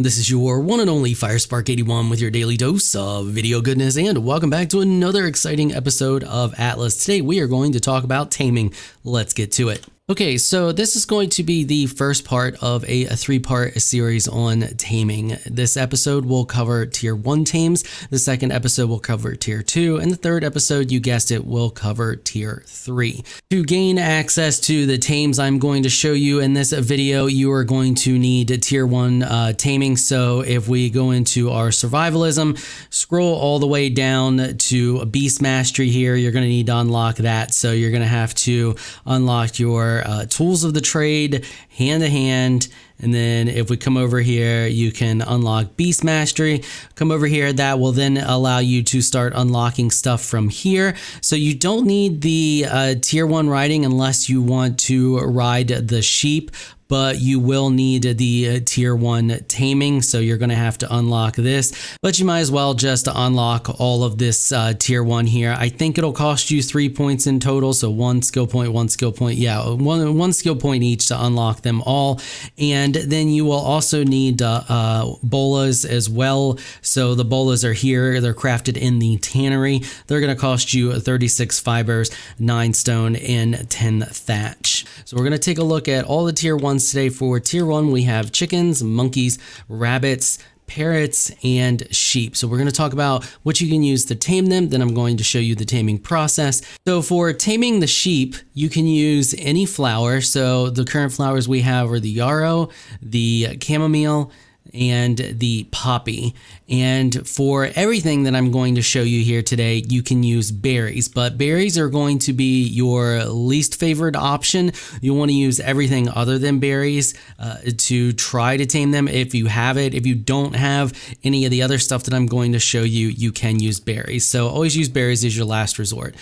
This is your one and only 𝙊𝙪𝙩𝙧𝙤 with your daily dose of video goodness, and welcome back to another exciting episode of Atlas. Today we are going to talk about taming. Let's get to it. Okay, so this is going to be the first part of a three-part series on taming. This episode will cover Tier 1 tames, the second episode will cover Tier 2, and the third episode, you guessed it, will cover Tier 3. To gain access to the tames I'm going to show you in this video, you are going to need Tier 1 taming. So if we go into our survivalism, scroll all the way down to Beast Mastery here, you're going to need to unlock that. So you're going to have to unlock your tools of the trade, hand to hand, and then if we come over here, you can unlock Beast Mastery. Come over here, that will then allow you to start unlocking stuff from here. So you don't need the Tier 1 riding unless you want to ride the sheep, but you will need the Tier 1 taming, so you're going to have to unlock this. But you might as well just unlock all of this Tier 1 here. I think it'll cost you 3 points in total, so one skill point, one skill point each to unlock them all. And then you will also need bolas as well. So the bolas are here. They're crafted in the tannery. They're going to cost you 36 fibers, 9 stone, and 10 thatch. So we're going to take a look at all the Tier 1 today. For Tier 1, we have chickens, monkeys, rabbits, parrots, and sheep. So we're going to talk about what you can use to tame them. Then I'm going to show you the taming process. So for taming the sheep, you can use any flower. So the current flowers we have are the yarrow, the chamomile, and the poppy. And for everything that I'm going to show you here today, you can use berries, but berries are going to be your least favorite option. You want to use everything other than berries to try to tame them if you have it. If you don't have any of the other stuff that I'm going to show you, you can use berries. So always use berries as your last resort.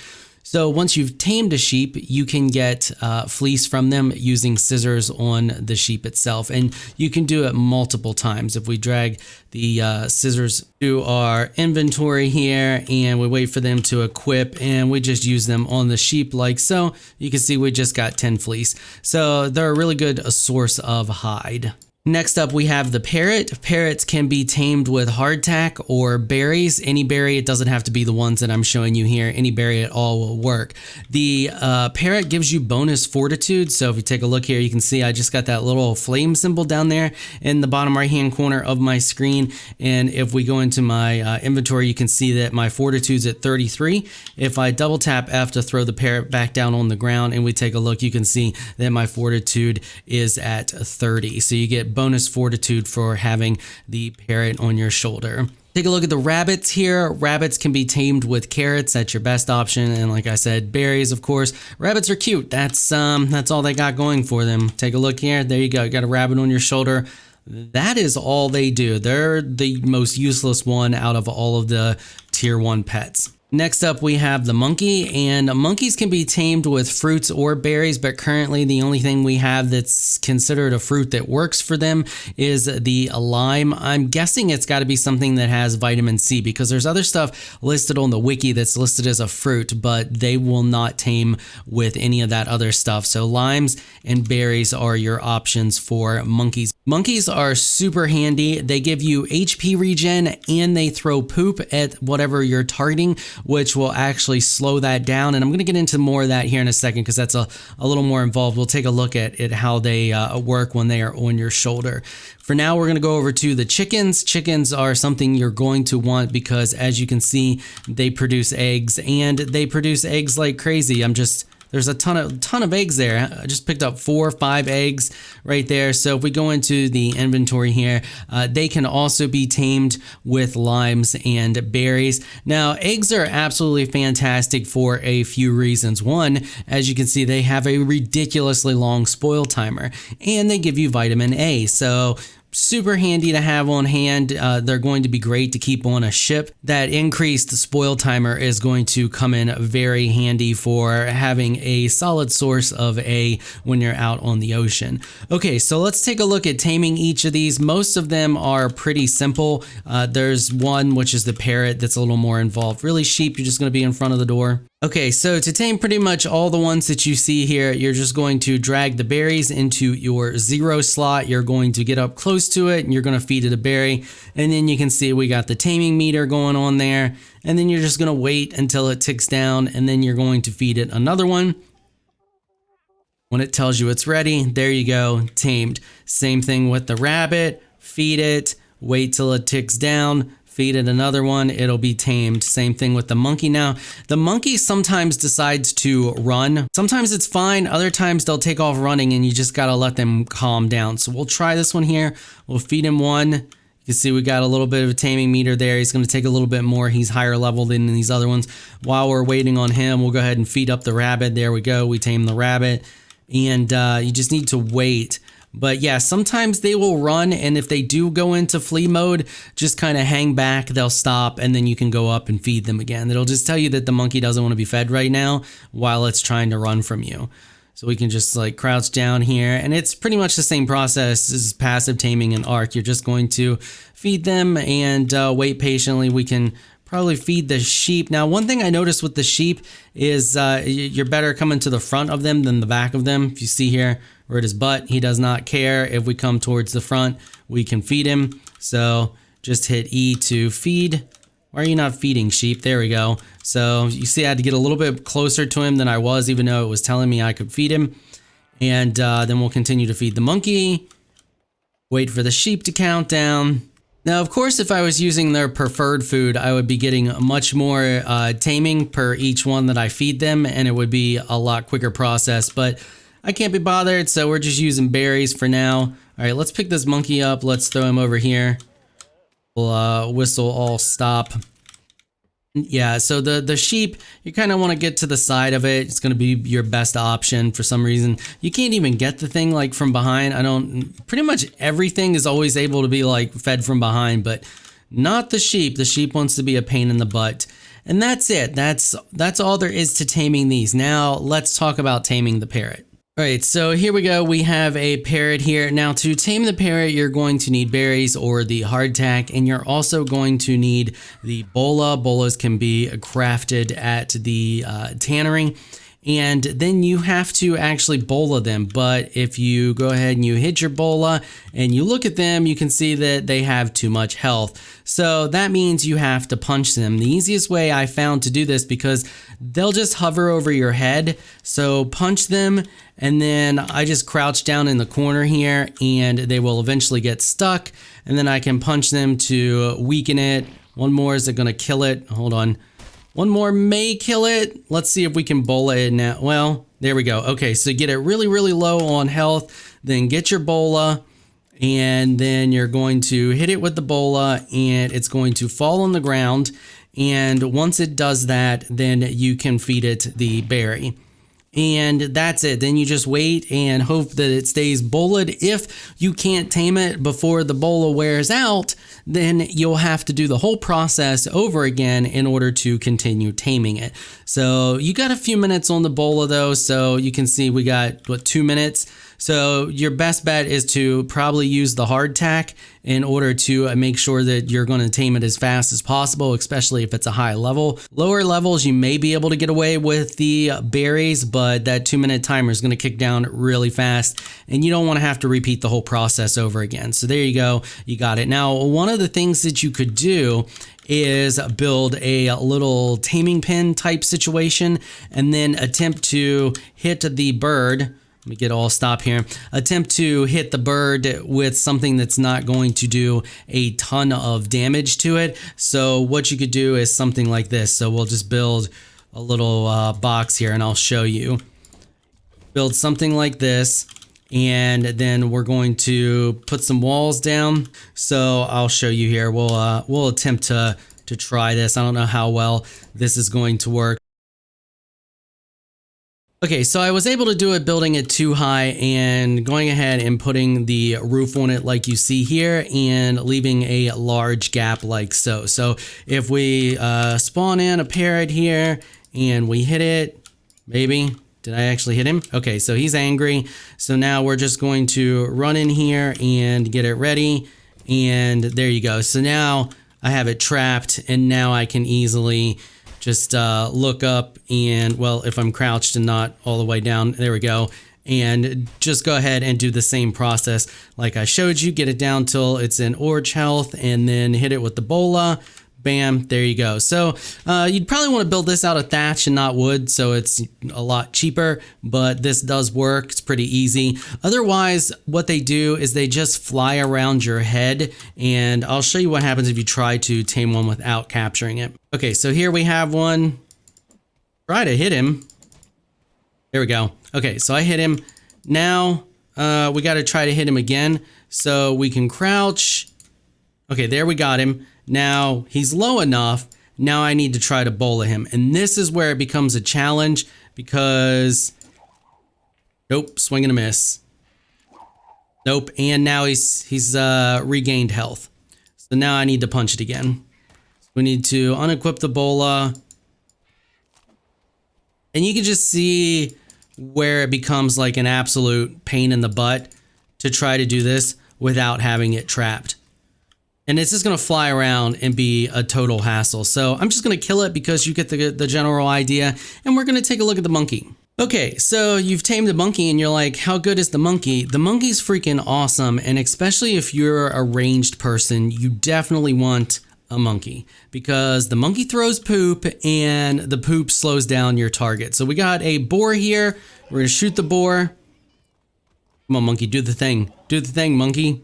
So once you've tamed a sheep, you can get fleece from them using scissors on the sheep itself. And you can do it multiple times. If we drag the scissors to our inventory here and we wait for them to equip and we just use them on the sheep like so, you can see we just got 10 fleece. So they're a really good source of hide. Next up, we have the parrot. Parrots can be tamed with hardtack or berries. Any berry, it doesn't have to be the ones that I'm showing you here. Any berry at all will work. The parrot gives you bonus fortitude. So if you take a look here, you can see I just got that little flame symbol down there in the bottom right-hand corner of my screen. And if we go into my inventory, you can see that my fortitude's at 33. If I double tap F to throw the parrot back down on the ground and we take a look, you can see that my fortitude is at 30. So you get bonus fortitude for having the parrot on your shoulder. Take a look at the rabbits here. Rabbits can be tamed with carrots. That's your best option. And like I said, berries, of course. Rabbits are cute. That's all they got going for them. Take a look here. There you go. You got a rabbit on your shoulder. That is all they do. They're the most useless one out of all of the Tier 1 pets. Next up, we have the monkey, and monkeys can be tamed with fruits or berries, but currently the only thing we have that's considered a fruit that works for them is the lime. I'm guessing it's got to be something that has vitamin C because there's other stuff listed on the wiki that's listed as a fruit, but they will not tame with any of that other stuff. So limes and berries are your options for monkeys. Monkeys are super handy. They give you HP regen and they throw poop at whatever you're targeting, which will actually slow that down. And I'm going to get into more of that here in a second because that's a little more involved. We'll take a look at how they work when they are on your shoulder. For now, we're going to go over to the chickens. Chickens are something you're going to want because as you can see, they produce eggs and they produce eggs like crazy. There's a ton of eggs there. I just picked up 4 or 5 eggs right there. So if we go into the inventory here, they can also be tamed with limes and berries. Now, eggs are absolutely fantastic for a few reasons. One, as you can see, they have a ridiculously long spoil timer and they give you vitamin A. So super handy to have on hand. They're going to be great to keep on a ship. That increased spoil timer is going to come in very handy for having a solid source of A when you're out on the ocean. Okay, so let's take a look at taming each of these. Most of them are pretty simple. There's one, which is the parrot, that's a little more involved. Really, sheep, you're just going to be in front of the door. Okay, so to tame pretty much all the ones that you see here, you're just going to drag the berries into your 0 slot. You're going to get up close to it and you're going to feed it a berry. And then you can see we got the taming meter going on there. And then you're just going to wait until it ticks down and then you're going to feed it another one. When it tells you it's ready, there you go, tamed. Same thing with the rabbit, feed it, wait till it ticks down, feed it another one, it'll be tamed. Same thing with the monkey. Now, the monkey sometimes decides to run. Sometimes it's fine, other times they'll take off running and you just gotta let them calm down. So we'll try this one here. We'll feed him one. You can see we got a little bit of a taming meter there. He's gonna take a little bit more. He's higher level than these other ones. While we're waiting on him, we'll go ahead and feed up the rabbit. There we go, we tame the rabbit. And you just need to wait. But yeah, sometimes they will run, and if they do go into flee mode, just kind of hang back, they'll stop, and then you can go up and feed them again. It'll just tell you that the monkey doesn't want to be fed right now while it's trying to run from you. So we can just like crouch down here, and it's pretty much the same process as passive taming and arc. You're just going to feed them and wait patiently. We can probably feed the sheep. Now, one thing I noticed with the sheep is you're better coming to the front of them than the back of them. If you see here, we're at his butt. He does not care. If we come towards the front, we can feed him. So just hit E to feed. Why are you not feeding, sheep? There we go. So you see I had to get a little bit closer to him than I was, even though it was telling me I could feed him. And then we'll continue to feed the monkey. Wait for the sheep to count down. Now, of course, if I was using their preferred food, I would be getting much more taming per each one that I feed them, and it would be a lot quicker process, but I can't be bothered, so we're just using berries for now. All right, let's pick this monkey up. Let's throw him over here. We'll whistle all stop. Yeah, so the sheep, you kind of want to get to the side of it. It's going to be your best option for some reason. You can't even get the thing like from behind. Pretty much everything is always able to be like fed from behind, but not the sheep. The sheep wants to be a pain in the butt. And that's it. That's all there is to taming these. Now let's talk about taming the parrot. All right, so here we go. We have a parrot here. Now to tame the parrot, you're going to need berries or the hardtack, and you're also going to need the bola. Bolas can be crafted at the tannery, and then you have to actually bola them. But if you go ahead and you hit your bola and you look at them, you can see that they have too much health. So that means you have to punch them. The easiest way I found to do this, because they'll just hover over your head. So punch them, and then I just crouch down in the corner here and they will eventually get stuck. And then I can punch them to weaken it. One more, is it gonna kill it? Hold on. One more may kill it. Let's see if we can bola it now. Well, there we go. Okay, so get it really, really low on health, then get your bola, and then you're going to hit it with the bola and it's going to fall on the ground. And once it does that, then you can feed it the berry. And that's it. Then you just wait and hope that it stays bola'd. If you can't tame it before the bola wears out, then you'll have to do the whole process over again in order to continue taming it. So you got a few minutes on the bola though, so you can see we got, what, 2 minutes? So your best bet is to probably use the hardtack in order to make sure that you're going to tame it as fast as possible, especially if it's a high level. Lower levels, you may be able to get away with the berries, but that 2-minute timer is going to kick down really fast, and you don't want to have to repeat the whole process over again. So there you go, you got it. Now, one of the things that you could do is build a little taming pin type situation and then attempt to hit the bird. Let me get all stop here. Attempt to hit the bird with something that's not going to do a ton of damage to it. So what you could do is something like this. So we'll just build a little box here and I'll show you. Build something like this, and then we're going to put some walls down. So I'll show you here. We'll attempt to try this. I don't know how well this is going to work. Okay, so I was able to do it building it too high and going ahead and putting the roof on it like you see here and leaving a large gap like so. So if we spawn in a parrot here and we hit it, maybe, did I actually hit him? Okay, so he's angry. So now we're just going to run in here and get it ready. And there you go. So now I have it trapped, and now I can easily just look up and, well, if I'm crouched and not all the way down, there we go. And just go ahead and do the same process like I showed you. Get it down till it's in orange health and then hit it with the bola. Bam, there you go. So you'd probably want to build this out of thatch and not wood, so it's a lot cheaper, but this does work. It's pretty easy. Otherwise, what they do is they just fly around your head, and I'll show you what happens if you try to tame one without capturing it. Okay, so here we have one. Try to hit him. There we go. Okay, so I hit him. Now we got to try to hit him again. So we can crouch. Okay, there we got him. Now he's low enough. Now I need to try to bola him. And this is where it becomes a challenge because, nope, swing and a miss. Nope, and now he's regained health. So now I need to punch it again. So we need to unequip the bola. And you can just see where it becomes like an absolute pain in the butt to try to do this without having it trapped. And it's just going to fly around and be a total hassle. So I'm just going to kill it because you get the general idea. And we're going to take a look at the monkey. Okay, so you've tamed the monkey and you're like, how good is the monkey? The monkey's freaking awesome. And especially if you're a ranged person, you definitely want a monkey because the monkey throws poop and the poop slows down your target. So we got a boar here. We're gonna shoot the boar. Come on, monkey, do the thing. Do the thing, monkey.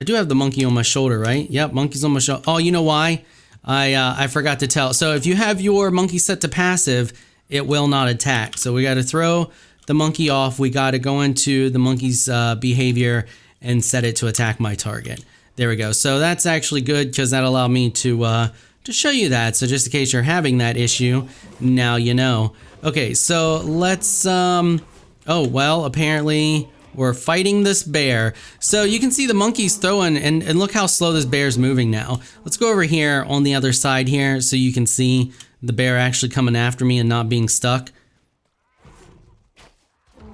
I do have the monkey on my shoulder, right? Yep, monkey's on my shoulder. Oh, you know why? I forgot to tell. So if you have your monkey set to passive, it will not attack. So we got to throw the monkey off. We got to go into the monkey's behavior and set it to attack my target. There we go. So that's actually good because that allowed me to show you that. So just in case you're having that issue, now you know. Okay, so let's, oh, well, apparently we're fighting this bear. So you can see the monkey's throwing, and look how slow this bear's moving now. Let's go over here on the other side here so you can see the bear actually coming after me and not being stuck.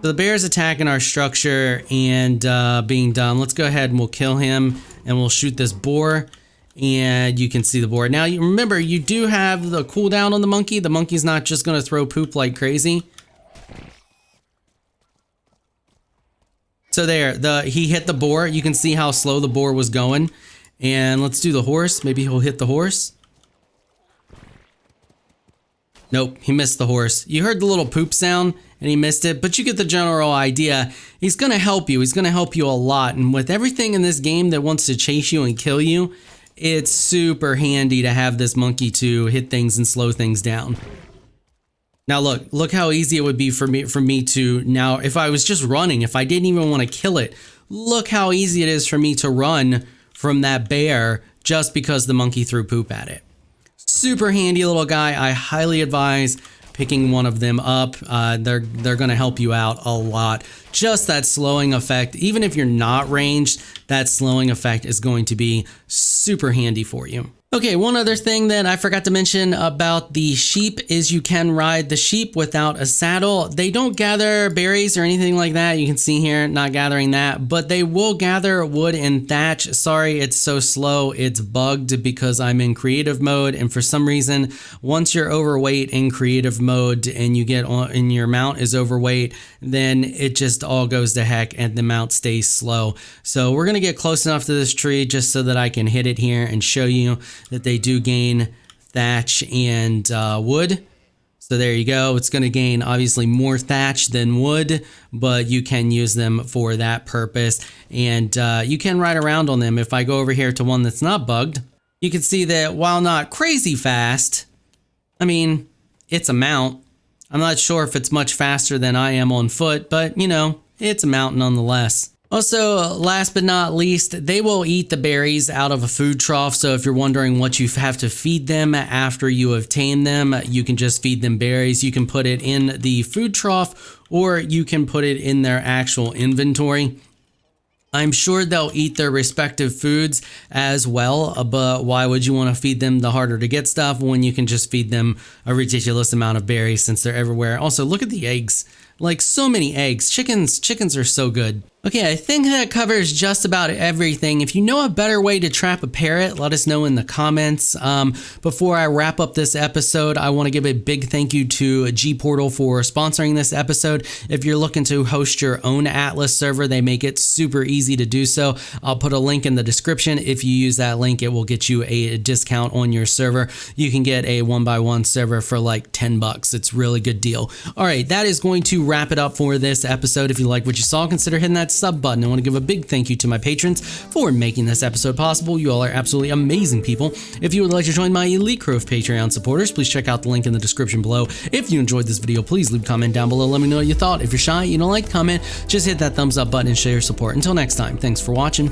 So the bear's attacking our structure and being done. Let's go ahead and we'll kill him and we'll shoot this boar. And you can see the boar. Now, you remember, you do have the cooldown on the monkey. The monkey's not just going to throw poop like crazy. So there, he hit the boar. You can see how slow the boar was going. And let's do the horse. Maybe he'll hit the horse. Nope, he missed the horse. You heard the little poop sound and he missed it, but you get the general idea. He's going to help you. He's going to help you a lot. And with everything in this game that wants to chase you and kill you, it's super handy to have this monkey to hit things and slow things down. Now look how easy it would be for me to now, if I was just running, if I didn't even want to kill it, look how easy it is for me to run from that bear just because the monkey threw poop at it. Super handy little guy. I highly advise picking one of them up. They're going to help you out a lot. Just that slowing effect, even if you're not ranged, that slowing effect is going to be super handy for you. Okay, one other thing that I forgot to mention about the sheep is you can ride the sheep without a saddle. They don't gather berries or anything like that. You can see here, not gathering that, but they will gather wood and thatch. Sorry, it's so slow. It's bugged because I'm in creative mode. And for some reason, once you're overweight in creative mode and you get on and your mount is overweight, then it just all goes to heck and the mount stays slow. So we're going to get close enough to this tree just so that I can hit it here and show you that they do gain thatch and wood. So there you go. It's going to gain obviously more thatch than wood, but you can use them for that purpose. And you can ride around on them. If I go over here to one that's not bugged, you can see that while not crazy fast, I mean, it's a mount. I'm not sure if it's much faster than I am on foot, but you know, it's a mount nonetheless. Also, last but not least, they will eat the berries out of a food trough. So if you're wondering what you have to feed them after you have tamed them, you can just feed them berries. You can put it in the food trough or you can put it in their actual inventory. I'm sure they'll eat their respective foods as well, but why would you want to feed them the harder to get stuff when you can just feed them a ridiculous amount of berries since they're everywhere? Also, look at the eggs. Like so many eggs. Chickens are so good. Okay, I think that covers just about everything. If you know a better way to trap a parrot, let us know in the comments. Before I wrap up this episode, I want to give a big thank you to 𝐺�portal for sponsoring this episode. If you're looking to host your own Atlas server, they make it super easy to do so. I'll put a link in the description. If you use that link, it will get you a discount on your server. You can get a 1x1 server for like $10. It's a really good deal. All right, that is going to wrap it up for this episode. If you like what you saw, consider hitting that sub button. I want to give a big thank you to my patrons for making this episode possible. You all are absolutely amazing people. If you would like to join my elite crew of Patreon supporters, please check out the link in the description below. If you enjoyed this video, please leave a comment down below. Let me know what you thought. If you're shy, you don't like to comment, just hit that thumbs up button and show your support. Until next time, thanks for watching.